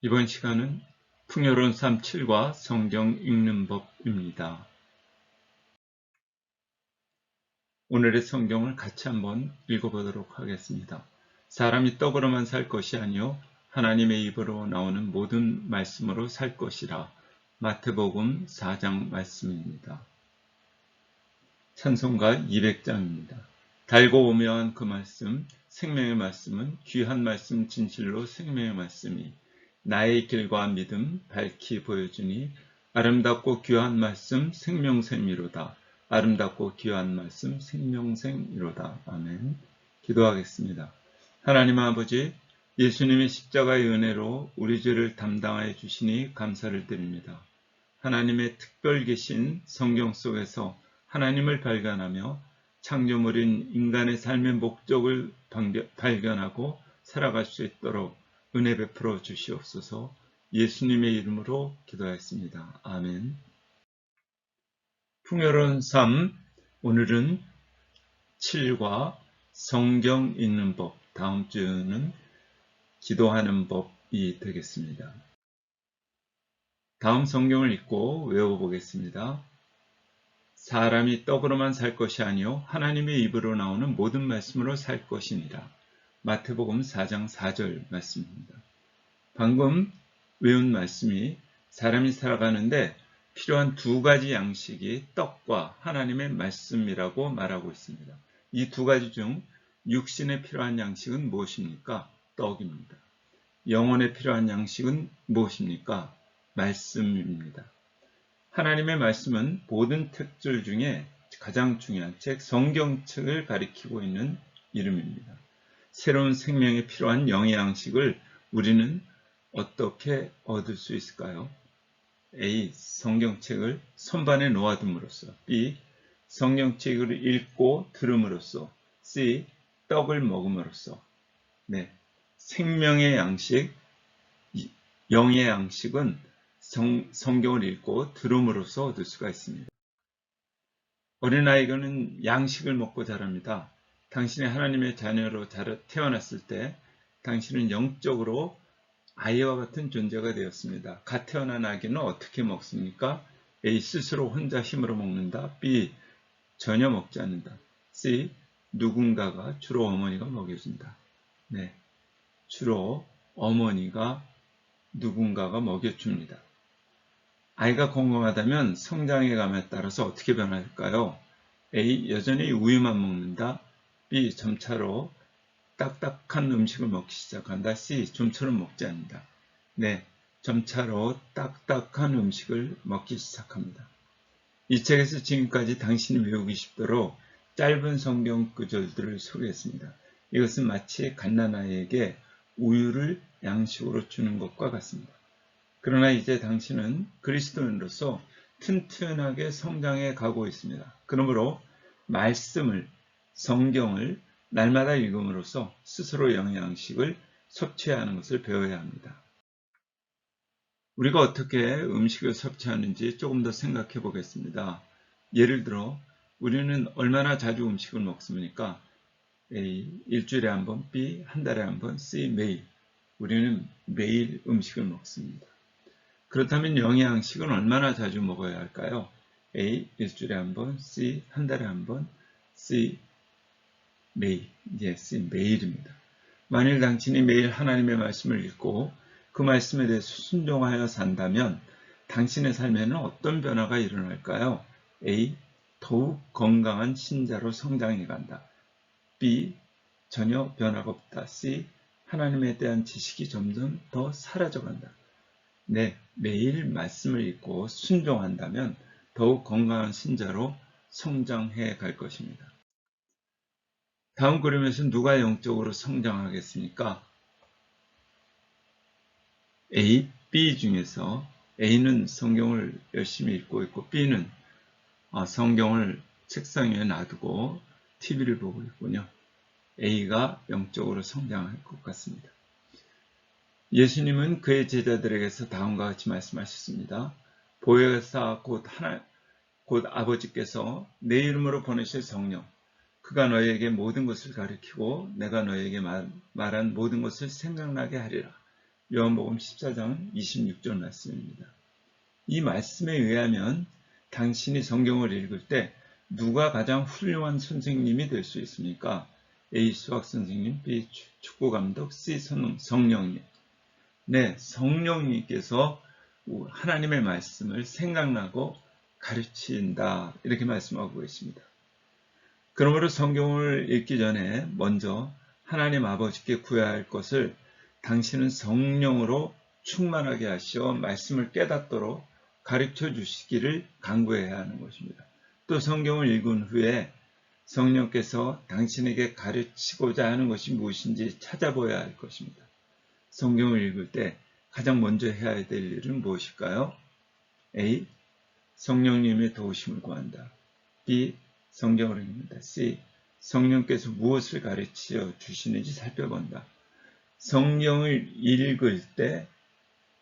이번 시간은 풍요로운 삶 7과 성경 읽는 법입니다. 오늘의 성경을 같이 한번 읽어보도록 하겠습니다. 사람이 떡으로만 살 것이 아니요 하나님의 입으로 나오는 모든 말씀으로 살 것이라. 마태복음 4장 말씀입니다. 찬송가 200장입니다. 달고 오묘한 그 말씀, 생명의 말씀은 귀한 말씀 진실로 생명의 말씀이 나의 길과 믿음 밝히 보여주니 아름답고 귀한 말씀 생명샘이로다. 아름답고 귀한 말씀 생명샘이로다. 아멘. 기도하겠습니다. 하나님 아버지, 예수님의 십자가의 은혜로 우리 죄를 담당하여 주시니 감사를 드립니다. 하나님의 특별 계신 성경 속에서 하나님을 발견하며 창조물인 인간의 삶의 목적을 발견하고 살아갈 수 있도록 은혜 베풀어 주시옵소서. 예수님의 이름으로 기도하였습니다. 아멘. 풍요로운 삶, 오늘은 7과 성경 읽는 법, 다음 주는 기도하는 법이 되겠습니다. 다음 성경을 읽고 외워보겠습니다. 사람이 떡으로만 살 것이 아니요 하나님의 입으로 나오는 모든 말씀으로 살 것이니라. 마태복음 4장 4절 말씀입니다. 방금 외운 말씀이 사람이 살아가는데 필요한 두 가지 양식이 떡과 하나님의 말씀이라고 말하고 있습니다. 이 두 가지 중 육신에 필요한 양식은 무엇입니까? 떡입니다. 영혼에 필요한 양식은 무엇입니까? 말씀입니다. 하나님의 말씀은 모든 책들 중에 가장 중요한 책, 성경책을 가리키고 있는 이름입니다. 새로운 생명에 필요한 영의 양식을 우리는 어떻게 얻을 수 있을까요? A. 성경책을 선반에 놓아둠으로써. B. 성경책을 읽고 들음으로써. C. 떡을 먹음으로써. 네. 생명의 양식, 영의 양식은 성경을 읽고 들음으로써 얻을 수가 있습니다. 어린아이는 양식을 먹고 자랍니다. 당신이 하나님의 자녀로 태어났을 때 당신은 영적으로 아이와 같은 존재가 되었습니다. 갓 태어난 아기는 어떻게 먹습니까? A. 스스로 혼자 힘으로 먹는다. B. 전혀 먹지 않는다. C. 누군가가, 주로 어머니가 먹여준다. 네, 주로 어머니가 누군가가 먹여줍니다. 아이가 건강하다면 성장의 감에 따라서 어떻게 변할까요? A. 여전히 우유만 먹는다. B. 점차로 딱딱한 음식을 먹기 시작한다. C. 좀처럼 먹지 않는다. 네, 점차로 딱딱한 음식을 먹기 시작합니다. 이 책에서 지금까지 당신이 외우기 쉽도록 짧은 성경 구절들을 소개했습니다. 이것은 마치 갓난아이에게 우유를 양식으로 주는 것과 같습니다. 그러나 이제 당신은 그리스도인으로서 튼튼하게 성장해 가고 있습니다. 그러므로 말씀을, 성경을 날마다 읽음으로써 스스로 영양식을 섭취하는 것을 배워야 합니다. 우리가 어떻게 음식을 섭취하는지 조금 더 생각해 보겠습니다. 예를 들어 우리는 얼마나 자주 음식을 먹습니까? A. 일주일에 한 번, B. 한 달에 한 번, C. 매일. 우리는 매일 음식을 먹습니다. 그렇다면 영양식은 얼마나 자주 먹어야 할까요? A. 일주일에 한 번, C. 한 달에 한 번, C. 매일. C. 매일입니다. 만일 당신이 매일 하나님의 말씀을 읽고 그 말씀에 대해서 순종하여 산다면 당신의 삶에는 어떤 변화가 일어날까요? A. 더욱 건강한 신자로 성장해 간다. B. 전혀 변화가 없다. C. 하나님에 대한 지식이 점점 더 사라져 간다. 네, 매일 말씀을 읽고 순종한다면 더욱 건강한 신자로 성장해 갈 것입니다. 다음 그림에서 누가 영적으로 성장하겠습니까? A, B 중에서 A는 성경을 열심히 읽고 있고 B는 성경을 책상 위에 놔두고 TV를 보고 있군요. A가 영적으로 성장할 것 같습니다. 예수님은 그의 제자들에게서 다음과 같이 말씀하셨습니다. 보혜사 곧 아버지께서 내 이름으로 보내실 성령, 그가 너희에게 모든 것을 가르치고 내가 너희에게 말한 모든 것을 생각나게 하리라. 요한복음 14장 26절 말씀입니다. 이 말씀에 의하면 당신이 성경을 읽을 때 누가 가장 훌륭한 선생님이 될 수 있습니까? A. 수학 선생님, B. 축구 감독, C. 성령님. 네, 성령님께서 하나님의 말씀을 생각나고 가르친다. 이렇게 말씀하고 있습니다. 그러므로 성경을 읽기 전에 먼저 하나님 아버지께 구해야 할 것을 당신은 성령으로 충만하게 하시어 말씀을 깨닫도록 가르쳐 주시기를 간구해야 하는 것입니다. 또 성경을 읽은 후에 성령께서 당신에게 가르치고자 하는 것이 무엇인지 찾아보아야 할 것입니다. 성경을 읽을 때 가장 먼저 해야 될 일은 무엇일까요? A. 성령님의 도우심을 구한다. B. 성경을 읽는다. C. 성령께서 무엇을 가르쳐 주시는지 살펴본다. 성경을 읽을 때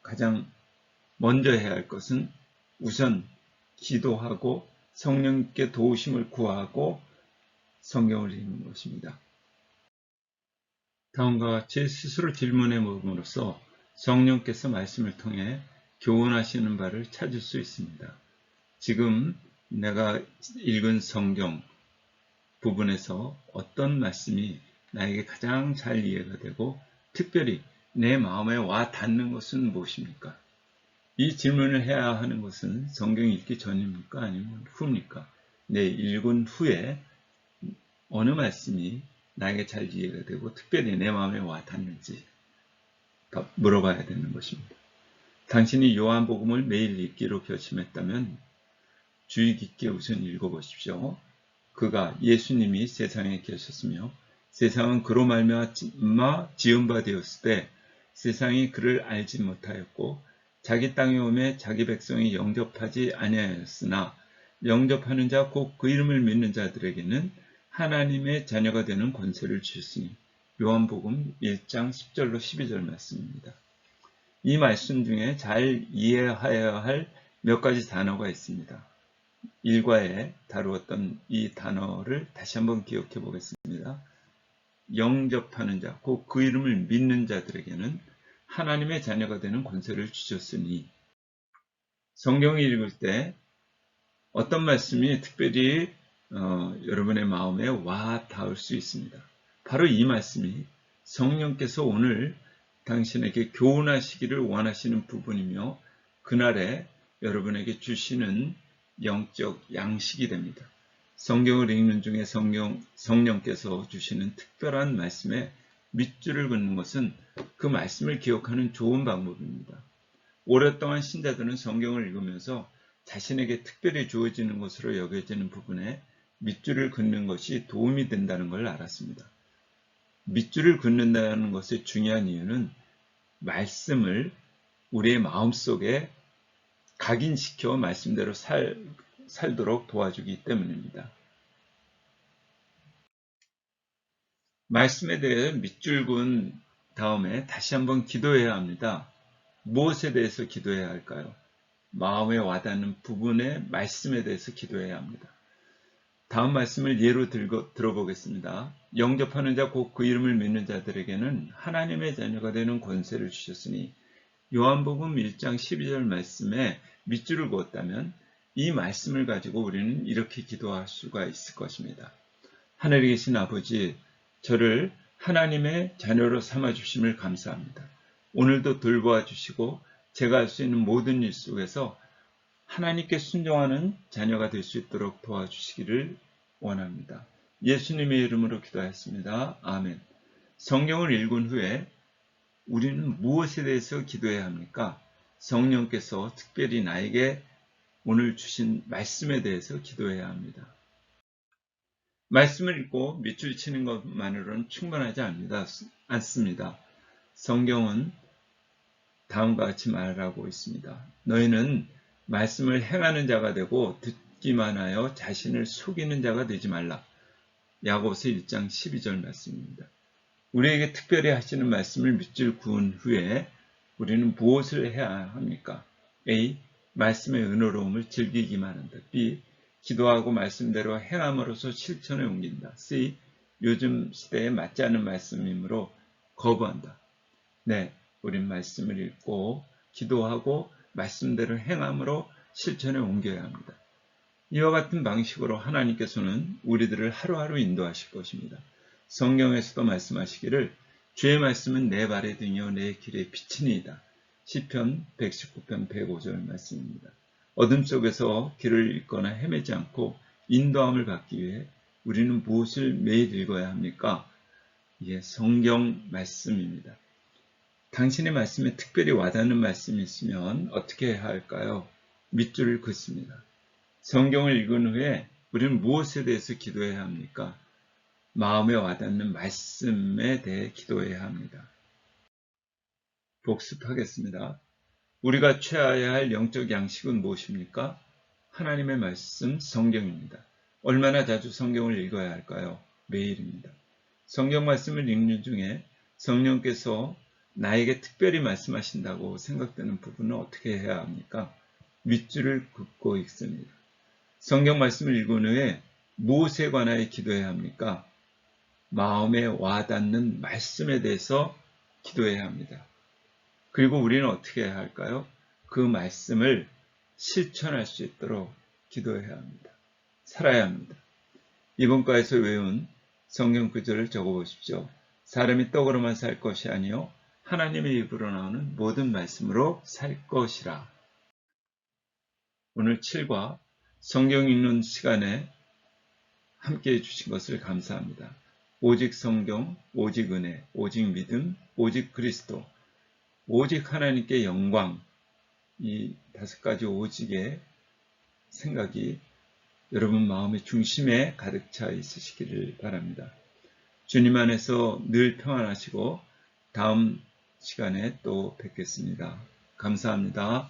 가장 먼저 해야 할 것은 우선 기도하고 성령께 도우심을 구하고 성경을 읽는 것입니다. 다음과 같이 스스로 질문해 보므로써 성령께서 말씀을 통해 교훈하시는 바를 찾을 수 있습니다. 지금 내가 읽은 성경 부분에서 어떤 말씀이 나에게 가장 잘 이해가 되고 특별히 내 마음에 와 닿는 것은 무엇입니까? 이 질문을 해야 하는 것은 성경 읽기 전입니까? 아니면 후입니까? 내 읽은 후에 어느 말씀이 나에게 잘 이해가 되고 특별히 내 마음에 와 닿는지 물어봐야 되는 것입니다. 당신이 요한복음을 매일 읽기로 결심했다면 주의 깊게 우선 읽어보십시오. 그가 예수님이 세상에 계셨으며 세상은 그로 말미암아 지은 바 되었을 때 세상이 그를 알지 못하였고 자기 땅에 오매 자기 백성이 영접하지 아니하였으나 영접하는 자 곧 그 이름을 믿는 자들에게는 하나님의 자녀가 되는 권세를 주셨으니 요한복음 1장 10절로 12절 말씀입니다. 이 말씀 중에 잘 이해하여야 할 몇 가지 단어가 있습니다. 일과에 다루었던 이 단어를 다시 한번 기억해 보겠습니다. 영접하는 자, 곧 그 이름을 믿는 자들에게는 하나님의 자녀가 되는 권세를 주셨으니 성경을 읽을 때 어떤 말씀이 특별히 여러분의 마음에 와 닿을 수 있습니다. 바로 이 말씀이 성령께서 오늘 당신에게 교훈하시기를 원하시는 부분이며 그날에 여러분에게 주시는 영적 양식이 됩니다. 성경을 읽는 중에 성령께서 주시는 특별한 말씀에 밑줄을 긋는 것은 그 말씀을 기억하는 좋은 방법입니다. 오랫동안 신자들은 성경을 읽으면서 자신에게 특별히 주어지는 것으로 여겨지는 부분에 밑줄을 긋는 것이 도움이 된다는 걸 알았습니다. 밑줄을 긋는다는 것의 중요한 이유는 말씀을 우리의 마음속에 각인시켜 말씀대로 살도록 도와주기 때문입니다. 말씀에 대해 밑줄 긋은 다음에 다시 한번 기도해야 합니다. 무엇에 대해서 기도해야 할까요? 마음에 와닿는 부분의 말씀에 대해서 기도해야 합니다. 다음 말씀을 예로 들어보겠습니다. 영접하는 자 곧 그 이름을 믿는 자들에게는 하나님의 자녀가 되는 권세를 주셨으니 요한복음 1장 12절 말씀에 밑줄을 그었다면 이 말씀을 가지고 우리는 이렇게 기도할 수가 있을 것입니다. 하늘에 계신 아버지, 저를 하나님의 자녀로 삼아주심을 감사합니다. 오늘도 돌보아 주시고 제가 할 수 있는 모든 일 속에서 하나님께 순종하는 자녀가 될 수 있도록 도와주시기를 원합니다. 예수님의 이름으로 기도하였습니다. 아멘. 성경을 읽은 후에 우리는 무엇에 대해서 기도해야 합니까? 성령께서 특별히 나에게 오늘 주신 말씀에 대해서 기도해야 합니다. 말씀을 읽고 밑줄 치는 것만으로는 충분하지 않습니다. 성경은 다음과 같이 말하고 있습니다. 너희는 말씀을 행하는 자가 되고 듣기만 하여 자신을 속이는 자가 되지 말라. 야고보서 1장 12절 말씀입니다. 우리에게 특별히 하시는 말씀을 밑줄 그은 후에 우리는 무엇을 해야 합니까? A. 말씀의 은혜로움을 즐기기만 한다. B. 기도하고 말씀대로 행함으로써 실천에 옮긴다. C. 요즘 시대에 맞지 않는 말씀이므로 거부한다. 네, 우린 말씀을 읽고 기도하고 말씀대로 행함으로 실천에 옮겨야 합니다. 이와 같은 방식으로 하나님께서는 우리들을 하루하루 인도하실 것입니다. 성경에서도 말씀하시기를 주의 말씀은 내 발의 등이요 내 길의 빛이니이다. 시편 119편 105절 말씀입니다. 어둠 속에서 길을 잃거나 헤매지 않고 인도함을 받기 위해 우리는 무엇을 매일 읽어야 합니까? 이게 성경 말씀입니다. 당신의 말씀에 특별히 와닿는 말씀이 있으면 어떻게 해야 할까요? 밑줄을 긋습니다. 성경을 읽은 후에 우리는 무엇에 대해서 기도해야 합니까? 마음에 와닿는 말씀에 대해 기도해야 합니다. 복습하겠습니다. 우리가 취해야 할 영적 양식은 무엇입니까? 하나님의 말씀, 성경입니다. 얼마나 자주 성경을 읽어야 할까요? 매일입니다. 성경 말씀을 읽는 중에 성령께서 나에게 특별히 말씀하신다고 생각되는 부분은 어떻게 해야 합니까? 밑줄을 긋고 읽습니다. 성경 말씀을 읽은 후에 무엇에 관하여 기도해야 합니까? 마음에 와닿는 말씀에 대해서 기도해야 합니다. 그리고 우리는 어떻게 해야 할까요? 그 말씀을 실천할 수 있도록 기도해야 합니다. 살아야 합니다. 이번과에서 외운 성경 구절을 적어보십시오. 사람이 떡으로만 살 것이 아니요 하나님의 입으로 나오는 모든 말씀으로 살 것이라. 오늘 7과 성경 읽는 시간에 함께해 주신 것을 감사합니다. 오직 성경, 오직 은혜, 오직 믿음, 오직 그리스도, 오직 하나님께 영광, 이 5가지 오직의 생각이 여러분 마음의 중심에 가득 차 있으시기를 바랍니다. 주님 안에서 늘 평안하시고 다음 시간에 또 뵙겠습니다. 감사합니다.